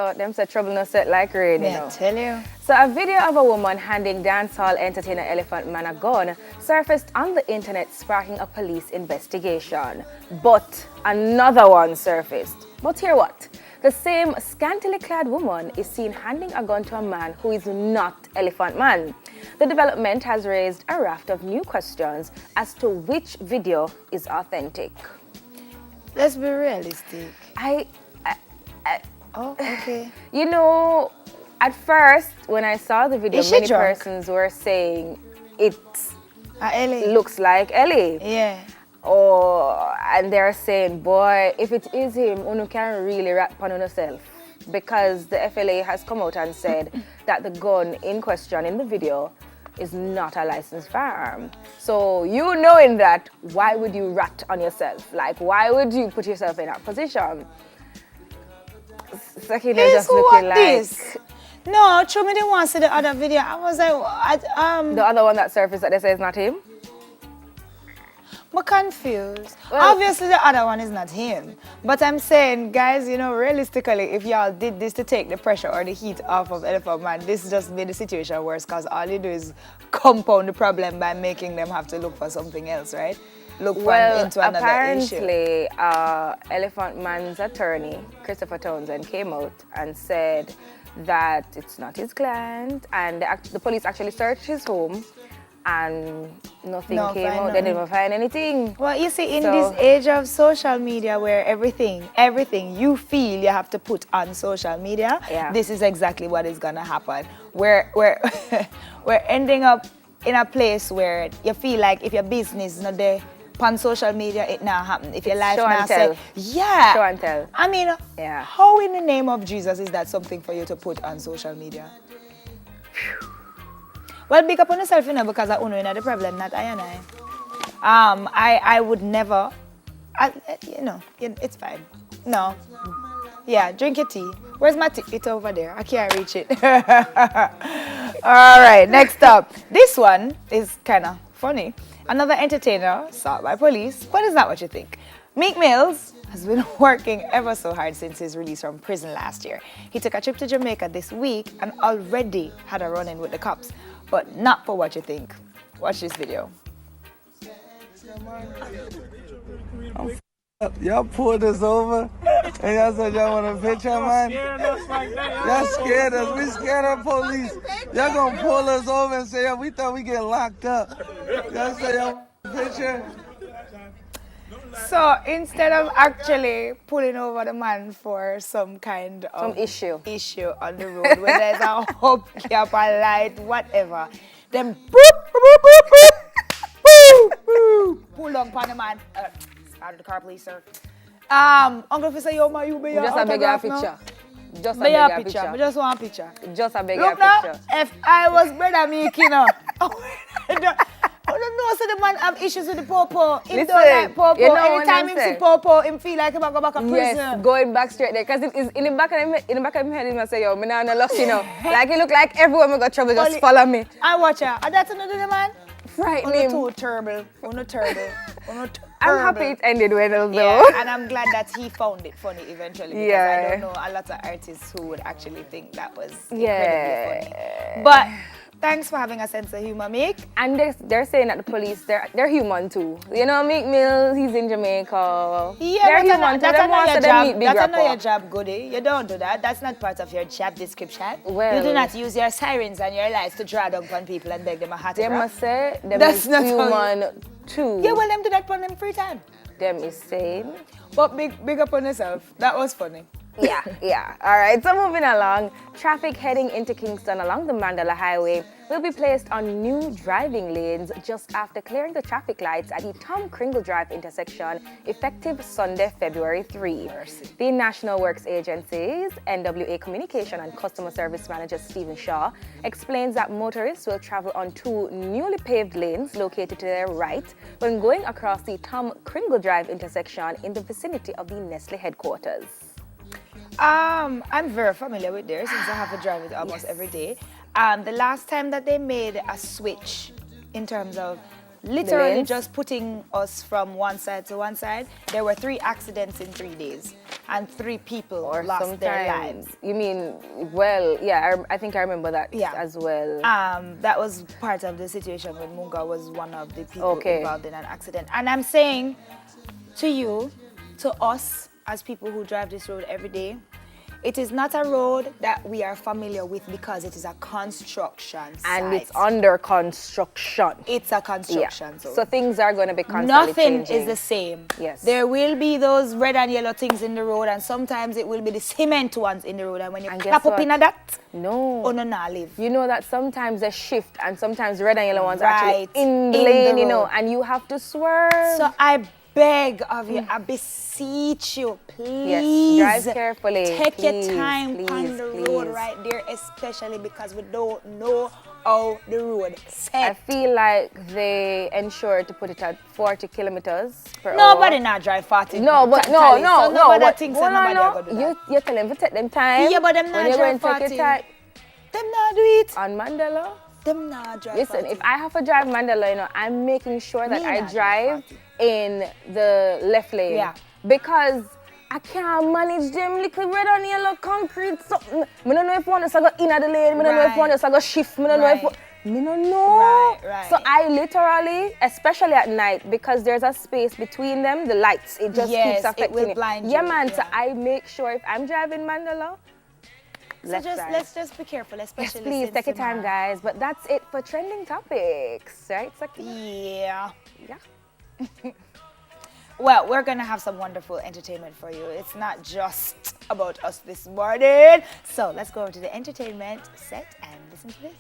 but them say trouble no set like rain, you know. I tell you. So a video of a woman handing dancehall entertainer Elephant Man a gun surfaced on the internet, sparking a police investigation. But another one surfaced. But hear what? The same scantily clad woman is seen handing a gun to a man who is not Elephant Man. The development has raised a raft of new questions as to which video is authentic. Let's be realistic. Oh, okay. You know, at first, when I saw the video, many drunk? persons were saying it Ellie. looks like Ellie. Yeah. And they're saying, boy, if it is him, you can really rap on yourself. Because the FLA has come out and said that the gun in question in the video is not a licensed firearm. So you knowing that, why would you rat on yourself? Like, why would you put yourself in that position? Sakina just looking like this. No, show me the one see the other video. I was like, the other one that surfaced that they say is not him. I'm confused. Well, obviously, the other one is not him. But I'm saying, guys, you know, realistically, if y'all did this to take the pressure or the heat off of Elephant Man, this just made the situation worse because all you do is compound the problem by making them have to look for something else, right? Look into another issue. Apparently, Elephant Man's attorney, Christopher Townsend, came out and said that it's not his client, and the police actually searched his home and nothing came out. They didn't find anything. Well, you see, in this age of social media where everything you feel you have to put on social media, this is exactly what is gonna happen. We're ending up in a place where you feel like if your business is not there on social media, it not happen. If your life not say, show and tell. I mean, how in the name of Jesus is that something for you to put on social media? Well, big up on yourself, you know, because I know you know the problem, not I and I. I would never, you know, it's fine. No. Yeah, drink your tea. Where's my tea? It's over there. I can't reach it. All right, next up. This one is kind of funny. Another entertainer sought by police, but it's not what you think. Meek Mill has been working ever so hard since his release from prison last year. He took a trip to Jamaica this week and already had a run-in with the cops, but not for what you think. Watch this video. Y'all pulled us over and y'all said y'all want a picture, man. Y'all scared us. We scared of police. Y'all gonna pull us over and say, we thought we get locked up. Y'all say y'all want a picture. So instead of actually pulling over the man for some kind of issue on the road, where there's a hubcap, a light, whatever, then pull up on the man. Out of the car, please, sir. Uncle Officer, yo, ma, you be just a bigger picture. Just a bigger picture. I just want a picture. Just a bigger Look picture. Now, if I was brother Meek, you know. I don't know, so the man have issues with the popo. Him don't like popo. You know anytime him see popo, him feel like he might go back to prison. Yes, going back straight there. Because in the back of his head, he must say, yo, me now no luck, you know. Like, he look like everyone we got trouble, just follow me. I watch her. And that's another man? Frightening. Too terrible. Terrible. I'm happy it ended well, though. Yeah, and I'm glad that he found it funny eventually. Because I don't know a lot of artists who would actually think that was incredibly funny. But thanks for having a sense of humor, Meek. And they're saying that the police, they're human too. You know, Meek Mill, he's in Jamaica. Yeah, they're human too. That's not your job. That's not your job, job, Goody. You don't do that. That's not part of your job description. Well, you do not use your sirens and your lights to draw down on people and beg them a hat. They must say them is human too. Yeah, well, them do that on them free time. Them is sane. But big up on yourself. That was funny. Yeah. All right, so moving along. Traffic heading into Kingston along the Mandela Highway will be placed on new driving lanes just after clearing the traffic lights at the Tom Kringle Drive intersection, effective Sunday, February 3. The National Works Agency's NWA Communication and Customer Service Manager Stephen Shaw explains that motorists will travel on two newly paved lanes located to their right when going across the Tom Kringle Drive intersection in the vicinity of the Nestle headquarters. I'm very familiar with there since I have to drive it almost every day. The last time that they made a switch in terms of literally lanes? just putting us from one side to one side. There were 3 accidents in 3 days, and 3 people Or lost their lives. You mean, well, yeah, I think I remember that Yeah. as well. That was part of the situation when Munga was one of the people Okay. involved in an accident. And I'm saying to you, to us, as people who drive this road every day, it is not a road that we are familiar with because it is a construction site. And it's under construction. It's a construction zone. So things are going to be constantly Nothing changing. is the same. Yes. There will be those red and yellow things in the road, and sometimes it will be the cement ones in the road. And when you And clap guess up what? in that, No. oh no, nah, live. You know that sometimes they shift and sometimes red and yellow ones are Right. actually in the In lane, the you know, road. and you have to swerve. So I beg of you, I beseech you, please. Yes, drive carefully. Take Please, your time please, on the road please. right there, especially because we don't know how the road I set. feel like they ensure to put it at 40 kilometers per hour. Nobody not drive 40. No, but no, Tally. no, So no. nobody What, thinks hold that on, nobody are gonna do that. You tell them to take them time. Yeah, but them not when you're going drive to take 40. your time Them not do it. on Mandela. Them not drive Listen, 40. if I have to drive Mandela, you know, I'm making sure that Me I not drive drive 40. in the left lane. Yeah. Because I can't manage them little red and yellow concrete something. I don't know if one is going to go in the lane. I don't know if one is going to shift. I don't know if... Right. I don't know. Right. So I literally, especially at night, because there's a space between them, the lights, it just Yes, keeps affecting it will blind you, Yeah, man. So yeah. I make sure if I'm driving Mandela, So left just side. let's just be careful, Yes, especially please since take your you time, know- guys. But that's it for trending topics, right? Sakina? Yeah. Yeah. Well, we're gonna have some wonderful entertainment for you. It's not just about us this morning. So let's go to the entertainment set and listen to this.